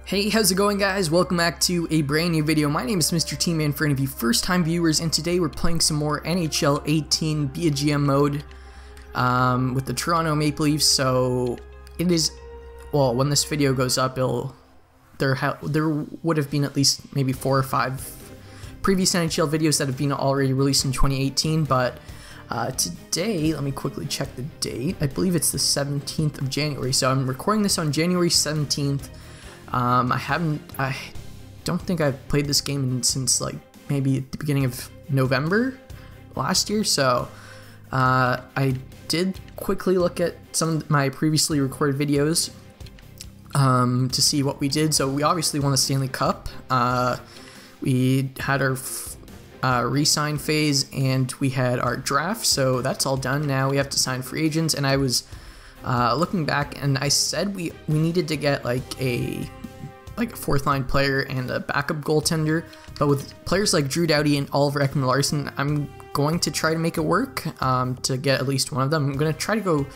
Hey, how's it going, guys? Welcome back to a brand new video. My name is Mr. T-Man for any of you first-time viewers, and today we're playing some more NHL 18 Be a GM mode with the Toronto Maple Leafs. So it is, well, when this video goes up, there would have been at least maybe 4 or 5 previous NHL videos that have been already released in 2018, but today, let me quickly check the date. I believe it's the 17th of January, so I'm recording this on January 17th. I don't think I've played this game since like maybe the beginning of November last year, so I did quickly look at some of my previously recorded videos to see what we did. So we obviously won the Stanley Cup. We had our re-sign phase, and we had our draft, so that's all done. Now we have to sign free agents, and I was looking back, and I said we needed to get like a fourth line player and a backup goaltender, but with players like Drew Doughty and Oliver Ekman-Larsson, I'm going to try to make it work to get at least one of them. I'm going to try to go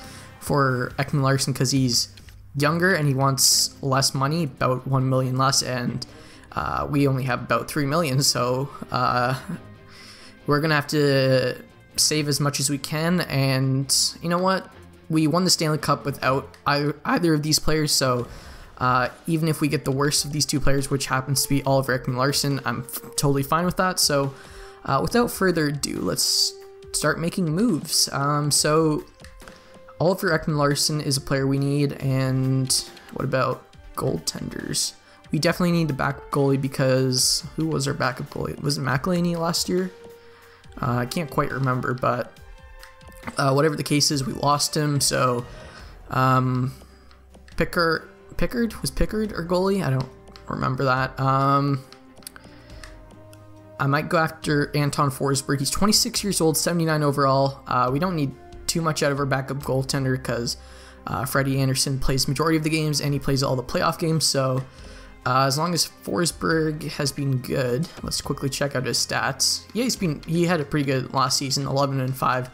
for Ekman-Larsson because he's younger and he wants less money, about $1 million less, and we only have about $3 million, so we're gonna have to save as much as we can. And you know what? We won the Stanley Cup without either of these players, so even if we get the worst of these two players, which happens to be Oliver Ekman-Larsson, I'm totally fine with that. So without further ado, let's start making moves. So Oliver Ekman-Larsson is a player we need, and what about goaltenders? We definitely need a backup goalie, because who was our backup goalie? Was it McElhinney last year? I can't quite remember, but whatever the case is, we lost him. So Pickard? Was Pickard our goalie? I don't remember that. I might go after Anton Forsberg. He's 26 years old, 79 overall. We don't need too much out of our backup goaltender because Freddie Anderson plays majority of the games and he plays all the playoff games. So as long as Forsberg has been good, let's quickly check out his stats. Yeah, he had a pretty good last season, 11-5,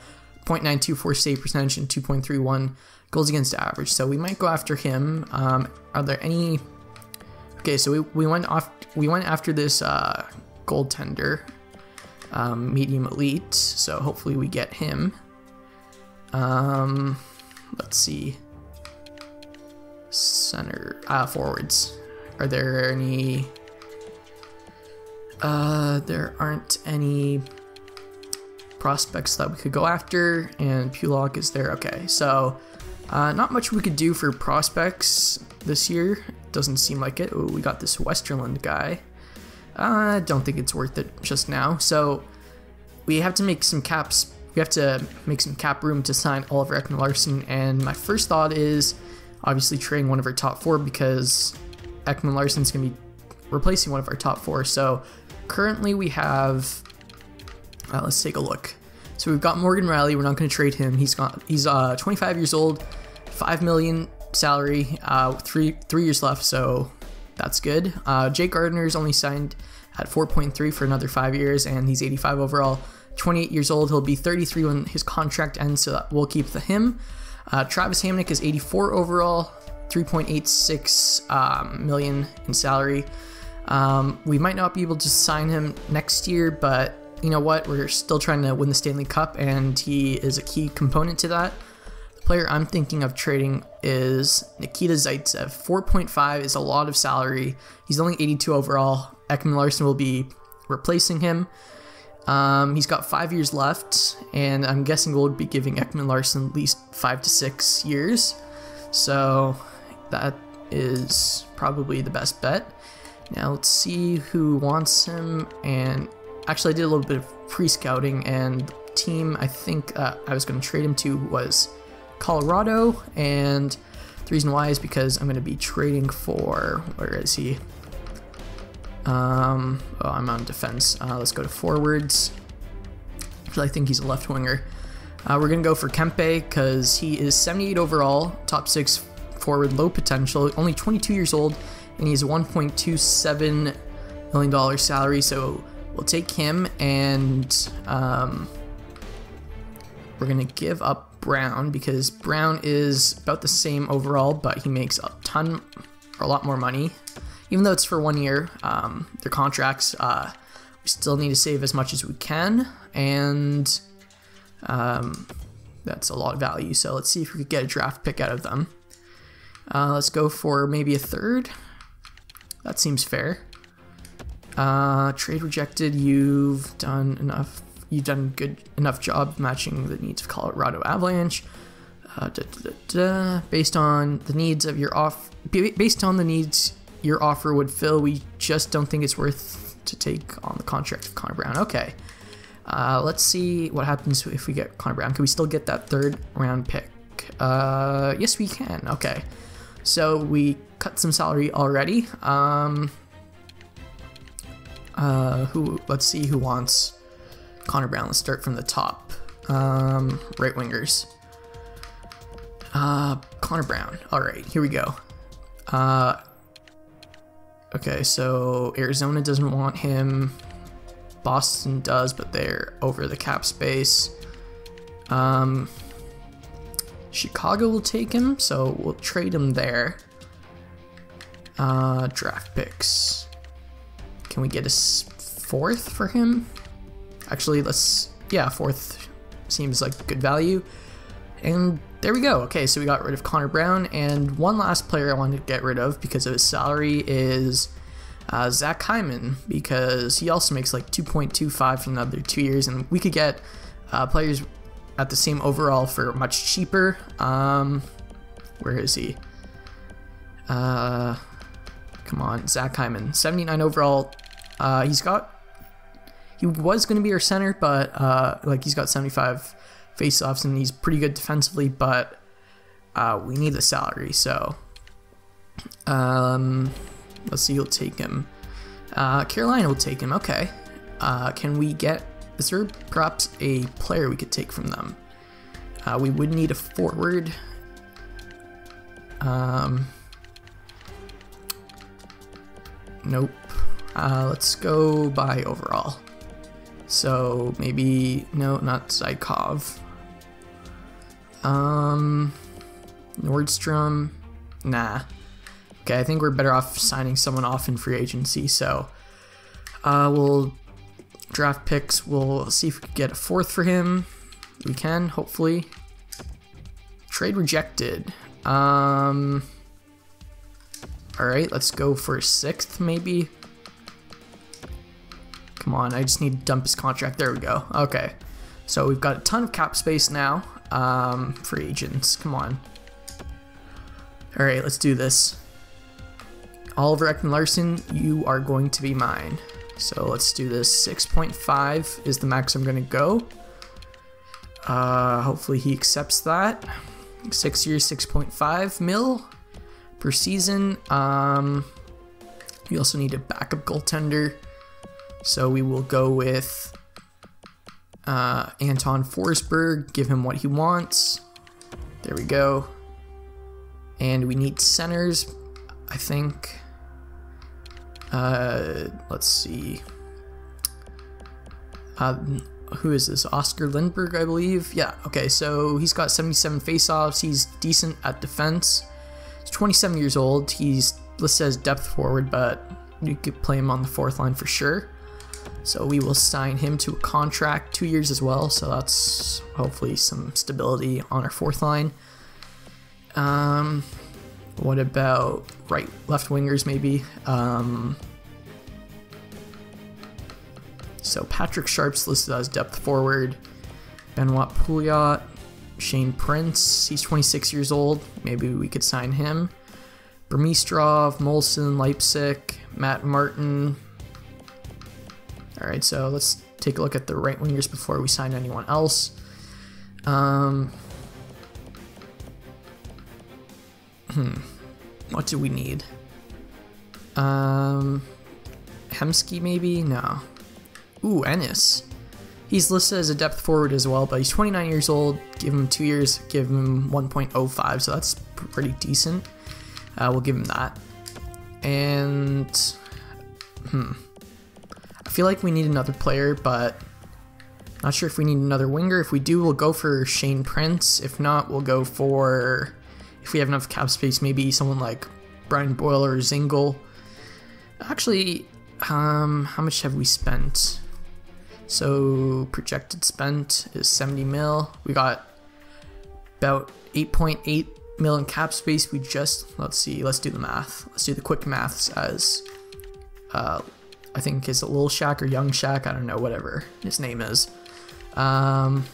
.924 save percentage and 2.31 goals against average. So we might go after him. Are there any? Okay, so we went after this goaltender, medium elite. So hopefully we get him. Let's see. Center, forwards. Are there any? There aren't any prospects that we could go after, and Pulock is there. Okay, so not much we could do for prospects this year. Doesn't seem like it. Ooh, we got this Westerland guy. I don't think it's worth it just now. So we have to make some caps. We have to make some cap room to sign Oliver Ekman-Larsson, and my first thought is obviously trading one of our top 4, because Ekman-Larsson's going to be replacing one of our top 4. So currently we have, let's take a look. So we've got Morgan Riley. We're not going to trade him. He's 25 years old, $5 million salary, 3 years left, so that's good. Jake Gardner's only signed at 4.3 for another 5 years, and he's 85 overall, 28 years old. He'll be 33 when his contract ends, so we'll keep him. Travis Hamonic is 84 overall, 3.86 million in salary. We might not be able to sign him next year, but you know what? We're still trying to win the Stanley Cup, and he is a key component to that. The player I'm thinking of trading is Nikita Zaitsev. 4.5 is a lot of salary. He's only 82 overall. Ekman-Larsson will be replacing him. He's got 5 years left, and I'm guessing we'll be giving Ekman-Larsson at least 5 to 6 years. So that is probably the best bet. Now let's see who wants him. And actually, I did a little bit of pre-scouting, and the team I think I was going to trade him to was Colorado, and the reason why is because I'm going to be trading for, where is he? Oh, I'm on defense. Let's go to forwards. Actually, I think he's a left winger. We're going to go for Kempe because he is 78 overall, top 6 forward, low potential, only 22 years old, and he's $1.27 million salary, so we'll take him, and we're going to give up Brown because Brown is about the same overall, but he makes a lot more money. even though it's for 1 year, their contracts, we still need to save as much as we can, and that's a lot of value. So let's see if we could get a draft pick out of them. Let's go for maybe a third. That seems fair. Trade rejected. You've done enough. You've done good enough job matching the needs of Colorado Avalanche. Based on the needs of your your offer would fill, we just don't think it's worth to take on the contract of Connor Brown. Okay. Let's see what happens if we get Connor Brown. Can we still get that 3rd round pick? Yes, we can. Okay. So we cut some salary already. Let's see who wants Connor Brown. Let's start from the top. Right wingers. Connor Brown. All right, here we go. Okay, so Arizona doesn't want him. Boston does, but they're over the cap space. Chicago will take him, so we'll trade him there. Draft picks. Can we get a 4th for him? Actually, yeah, 4th seems like good value. And there we go. Okay, so we got rid of Connor Brown, and one last player I wanted to get rid of because of his salary is Zach Hyman, because he also makes like 2.25 for another 2 years, and we could get players at the same overall for much cheaper. Where is he? Come on, Zach Hyman, 79 overall. He was going to be our center, but like he's got 75 face-offs and he's pretty good defensively, but we need the salary, so let's see who'll take him. Carolina will take him. Okay. Can we get, is there perhaps a player we could take from them? We would need a forward. Nope. Let's go by overall. So maybe, no, not Zykov. Nordstrom. Nah. Okay, I think we're better off signing someone off in free agency. So we'll draft picks. We'll see if we can get a 4th for him. We can, hopefully. Trade rejected. Alright, let's go for a 6th maybe. Come on, I just need to dump his contract. There we go. Okay. So we've got a ton of cap space now. Free agents. Come on. Alright, let's do this. Oliver Ekman-Larsson, you are going to be mine. So let's do this. 6.5 is the max I'm going to go. Hopefully he accepts that. 6 years, 6.5 mil per season. We also need a backup goaltender. So we will go with Anton Forsberg, give him what he wants. There we go. And we need centers, I think. Let's see. Who is this? Oscar Lindbergh, I believe. Yeah, okay, so he's got 77 faceoffs. He's decent at defense. He's 27 years old. He's listed as depth forward, but you could play him on the 4th line for sure. So we will sign him to a contract, 2 years as well. So that's hopefully some stability on our 4th line. What about left wingers maybe? So Patrick Sharp's listed as depth forward. Benoit Pouliot, Shane Prince, he's 26 years old. Maybe we could sign him. Burmistrov, Molson, Leipzig, Matt Martin. All right, so let's take a look at the right wingers before we sign anyone else. What do we need? Hemsky maybe? No. Ooh, Ennis. He's listed as a depth forward as well, but he's 29 years old. Give him 2 years, give him 1.05, so that's pretty decent. We'll give him that. And I feel like we need another player, but not sure if we need another winger. If we do, we'll go for Shane Prince. If not, we'll go for, if we have enough cap space, maybe someone like Brian Boyle or Zingle. Actually, how much have we spent? So projected spent is 70 mil. We got about 8.8 mil in cap space. We just, let's see, let's do the math. Let's do the quick maths as, I think is it Lil Shaq or Young Shaq? I don't know, whatever his name is. What am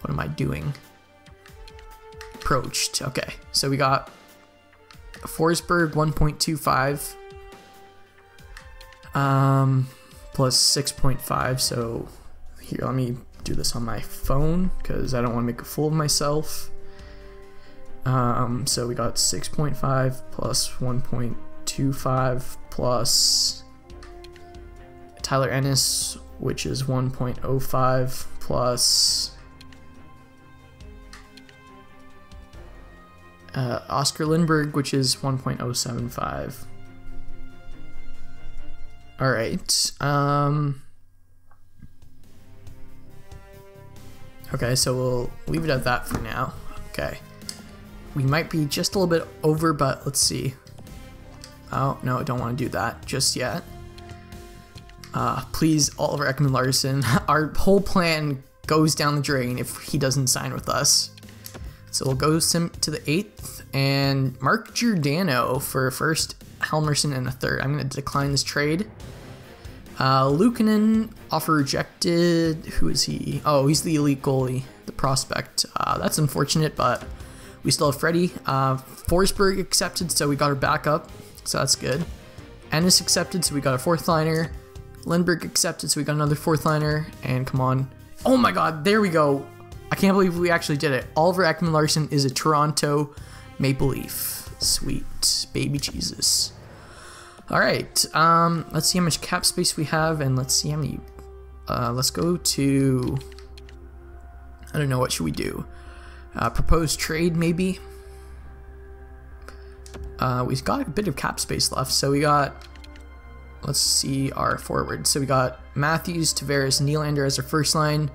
I doing? Approached. Okay, so we got Forsberg 1.25 plus 6.5. So here, let me do this on my phone because I don't want to make a fool of myself. So we got 6.5 plus 1.25 plus Tyler Ennis, which is 1.05 plus Oscar Lindbergh, which is 1.075. All right. Okay, so we'll leave it at that for now. Okay. We might be just a little bit over, but let's see. Oh, no, I don't want to do that just yet. Please, Oliver Ekman-Larsson. Our whole plan goes down the drain if he doesn't sign with us. So we'll go to the 8th and Mark Giordano for a first, Helmerson and a third. I'm going to decline this trade. Luukkonen, offer rejected. Who is he? Oh, he's the elite goalie, the prospect. That's unfortunate, but we still have Freddie. Forsberg accepted, so we got our backup, so that's good. Ennis accepted, so we got a fourth liner. Lindbergh accepted, so we got another fourth liner. And come on. Oh my god, there we go. I can't believe we actually did it. Oliver Ekman-Larsson is a Toronto Maple Leaf. Sweet. Baby Jesus. Alright, let's see how much cap space we have, and let's see how many, let's go to, I don't know, what should we do? Proposed trade, maybe? We've got a bit of cap space left, so we got, let's see our forward. So we got Matthews, Tavares, Nylander as our first line.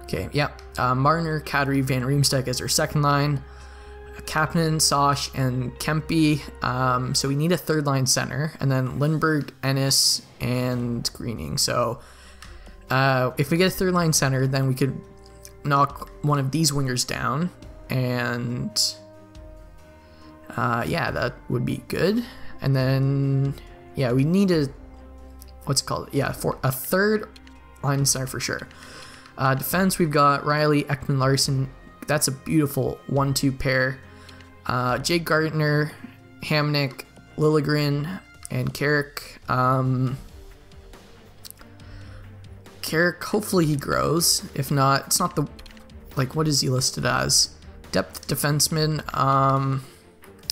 Okay, yeah, Marner, Kadri, Van Riemsdyk as our second line. Kapanen, Sosh, and Kempe. So we need a third line center, and then Lindbergh, Ennis, and Greening. So if we get a third line center, then we could knock one of these wingers down, and yeah, that would be good. And then yeah, we need a, what's it called? Yeah, for a third line center for sure. Defense, we've got Riley, Ekman-Larsson. That's a beautiful 1-2 pair. Jake Gardner, Hamnick, Liljegren, and Carrick. Carrick, hopefully he grows. If not, it's not the, like, what is he listed as? Depth defenseman.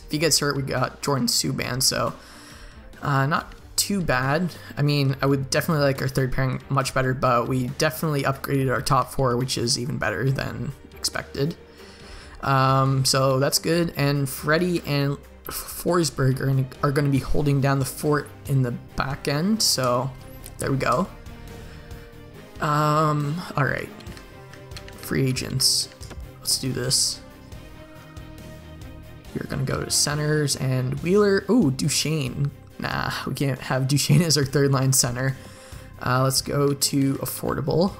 If he gets hurt, we got Jordan Subban, so not too bad. I mean, I would definitely like our third pairing much better, but we definitely upgraded our top four, which is even better than expected. So that's good. And Freddie and Forsberg are going to be holding down the fort in the back end. So there we go. All right. Free agents. Let's do this. We're going to go to centers and Wheeler. Oh, Duchesne. Nah, we can't have Duchesne as our third line center. Let's go to affordable.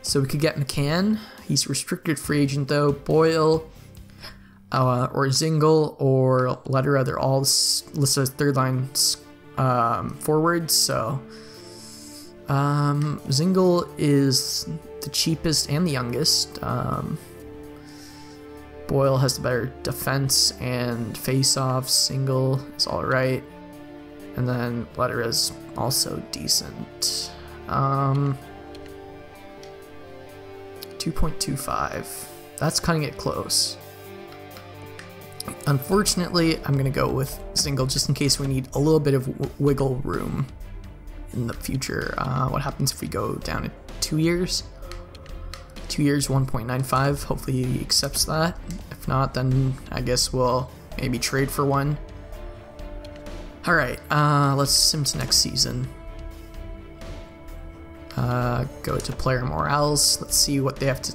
So we could get McCann. He's restricted free agent though. Boyle, or Zingle, or Lederer. They're all listed as third line forwards. So Zingle is the cheapest and the youngest. Boyle has the better defense and face-offs. Single is all right, and then Lederer is also decent. 2.25. That's cutting it close. Unfortunately, I'm going to go with Zingle just in case we need a little bit of wiggle room in the future. What happens if we go down to 2 years? 2 years, 1.95. Hopefully he accepts that. If not, then I guess we'll maybe trade for one. Alright, let's sim to next season. Go to player morales. Let's see what they have to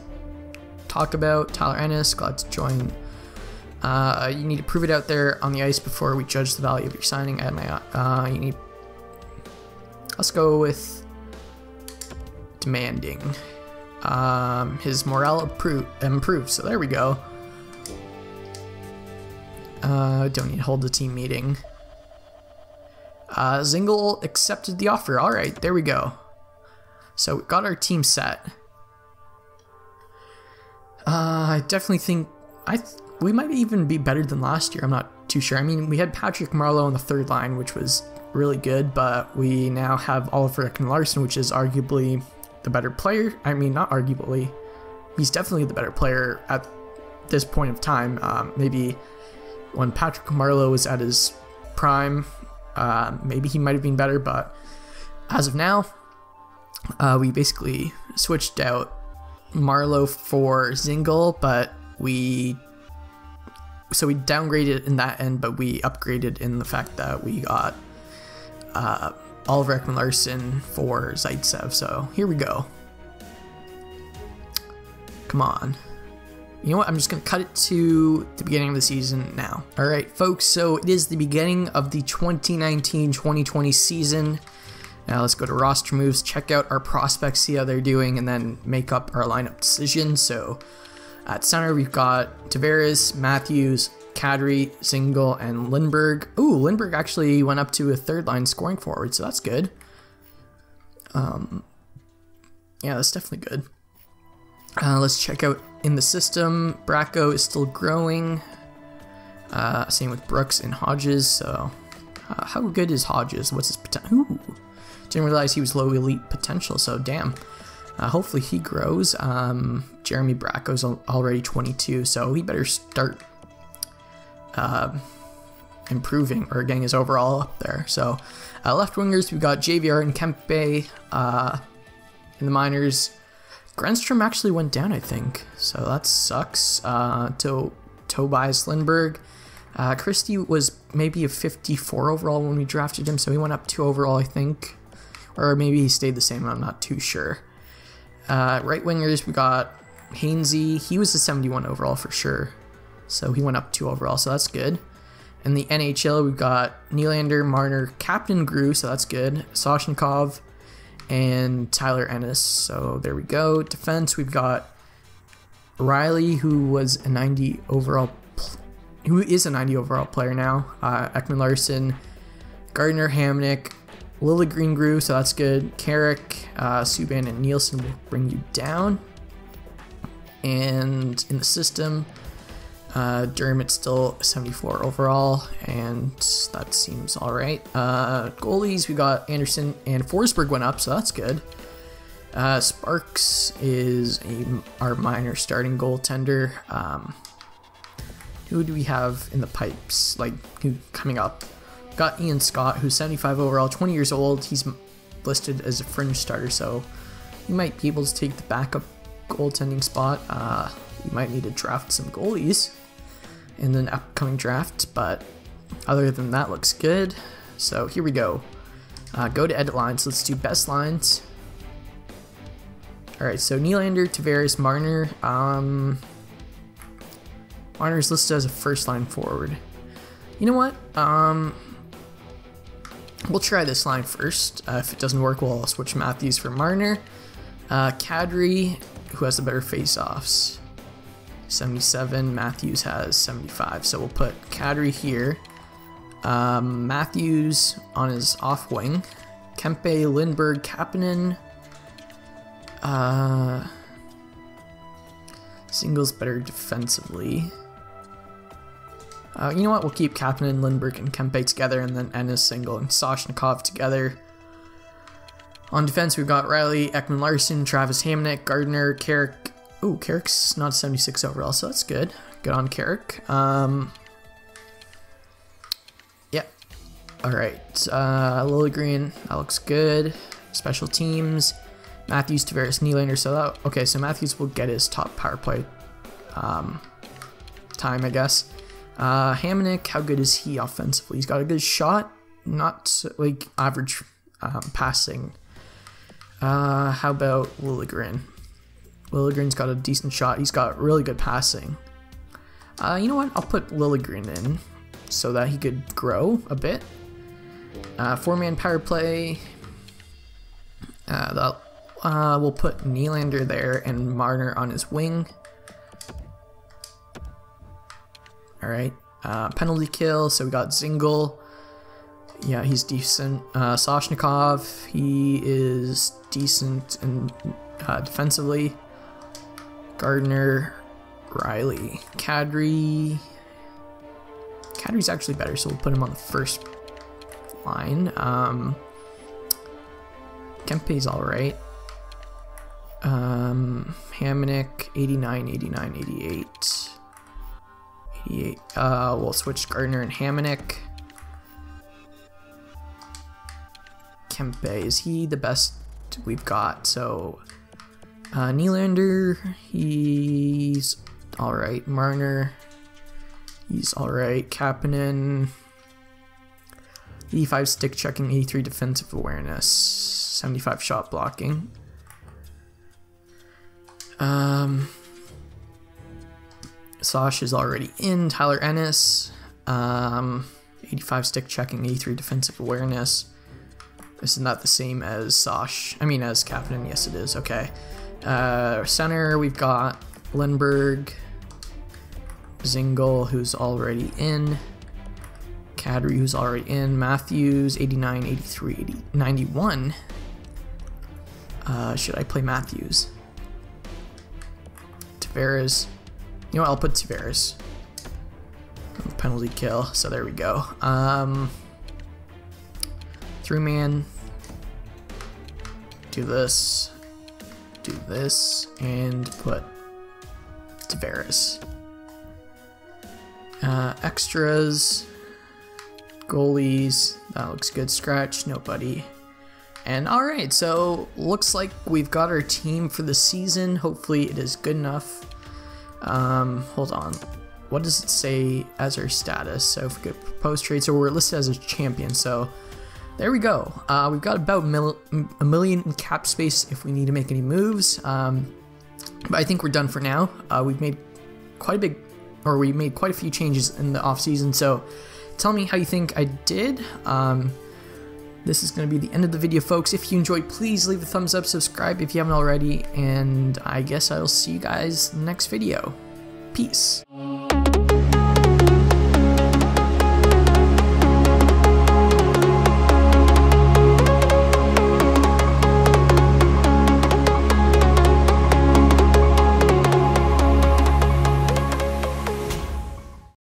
talk about. Tyler Ennis, glad to join You need to prove it out there on the ice before we judge the value of your signing. Let's go with demanding. His morale improved, so there we go. Don't need to hold the team meeting. Zingle accepted the offer. Alright, there we go. So we got our team set. I definitely think we might even be better than last year. I'm not too sure. I mean, we had Patrick Marleau on the third line, which was really good, but we now have Oliver Ekman-Larsson, which is arguably the better player. I mean, not arguably. He's definitely the better player at this point of time. Maybe when Patrick Marleau was at his prime, maybe he might have been better, but as of now, we basically switched out Marleau for Zingle, but we downgraded in that end, but we upgraded in the fact that we got Oliver Ekman-Larsson for Zaitsev. So here we go. Come on. You know what? I'm just going to cut it to the beginning of the season now. All right, folks. So it is the beginning of the 2019-2020 season. Now let's go to roster moves, check out our prospects, see how they're doing, and then make up our lineup decision. So at center, we've got Tavares, Matthews, Kadri, Zingle, and Lindberg. Ooh, Lindberg actually went up to a third line scoring forward, so that's good. Yeah, that's definitely good. Let's check out in the system. Bracco is still growing. Same with Brooks and Hodges. So how good is Hodges? What's his potential? Ooh, didn't realize he was low elite potential, so damn. Hopefully he grows. Jeremy Bracco's already 22, so he better start improving or getting his overall up there. So left wingers, we've got JVR and Kempe. In the minors, Grenstrom actually went down, I think, so that sucks. To Tobias Lindberg. Christie was maybe a 54 overall when we drafted him, so he went up 2 overall, I think. Or maybe he stayed the same, I'm not too sure. Right wingers, we got Hainsey. He was a 71 overall for sure, so he went up 2 overall, so that's good. In the NHL, we've got Nylander, Marner, Captain Grew, so that's good. Soshnikov, and Tyler Ennis, so there we go. Defense, we've got Riley, who is a 90 overall player now. Ekman-Larsson, Gardner, Hamnick, Liljegren grew, so that's good. Carrick, Subban, and Nielsen will bring you down. And in the system, Dermott's still 74 overall, and that seems alright. Goalies, we got Anderson, and Forsberg went up, so that's good. Sparks is our minor starting goaltender. Who do we have in the pipes, like who coming up? Got Ian Scott, who's 75 overall, 20 years old. He's listed as a fringe starter, so he might be able to take the backup goaltending spot. We might need to draft some goalies in the upcoming draft, but other than that, looks good. So here we go. Go to edit lines. Let's do best lines. All right, so Nylander, Tavares, Marner. Marner's listed as a first line forward. You know what? We'll try this line first. If it doesn't work, we'll switch Matthews for Marner. Kadri, who has the better face-offs, 77. Matthews has 75. So we'll put Kadri here. Matthews on his off wing. Kempe, Lindberg, Kapanen. Single's better defensively. You know what? We'll keep Kapanen, Lindberg, and Kempe together, and then Ennis, Single, and Soshnikov together. On defense, we've got Riley, Ekman-Larsson, Travis Hamnick, Gardner, Carrick. Ooh, Carrick's not 76 overall, so that's good. Good on Carrick. Yep. Alright. Liljegren, that looks good. Special teams. Matthews, Tavares, Nylander. So that, okay, so Matthews will get his top power play time, I guess. Hamnick, how good is he offensively? He's got a good shot, not like average passing. How about Liljegren? Liljegren's got a decent shot. He's got really good passing. You know what? I'll put Liljegren in so that he could grow a bit. 4-man power play. We'll put Nylander there and Marner on his wing. Alright. Penalty kill, so we got Zingle. Yeah, he's decent. Soshnikov, he is decent and defensively. Gardner, Riley, Kadri. Kadri's actually better, so we'll put him on the first line. Kempe's alright. Hamonic, 89, 89, 88. 88. We'll switch Gardner and Hamonic. Kempe, is he the best we've got? So, Nylander, he's alright. Marner, he's alright. Kapanen, 85 stick checking, 83 defensive awareness, 75 shot blocking. Sosh is already in. Tyler Ennis, 85 stick checking, 83 defensive awareness. This is not the same as Sosh. I mean, as Kapanen. Yes, it is. Okay. Center, we've got Lindbergh, Zingle, who's already in. Kadri, who's already in. Matthews, 89, 83, 80, 91. Should I play Matthews? Tavares. You know what? I'll put Tavares. Penalty kill. So there we go. 3-man. Do this, and put Tavares. Extras, goalies, that looks good. Scratch, nobody. And alright, so looks like we've got our team for the season. Hopefully it is good enough. Hold on. What does it say as our status? So if we could propose trade, so we're listed as a champion, so there we go. We've got about a million in cap space if we need to make any moves. But I think we're done for now. We've made quite a few changes in the off season. So tell me how you think I did. This is going to be the end of the video, folks. If you enjoyed, please leave a thumbs up, subscribe if you haven't already, and I guess I'll see you guys in the next video. Peace.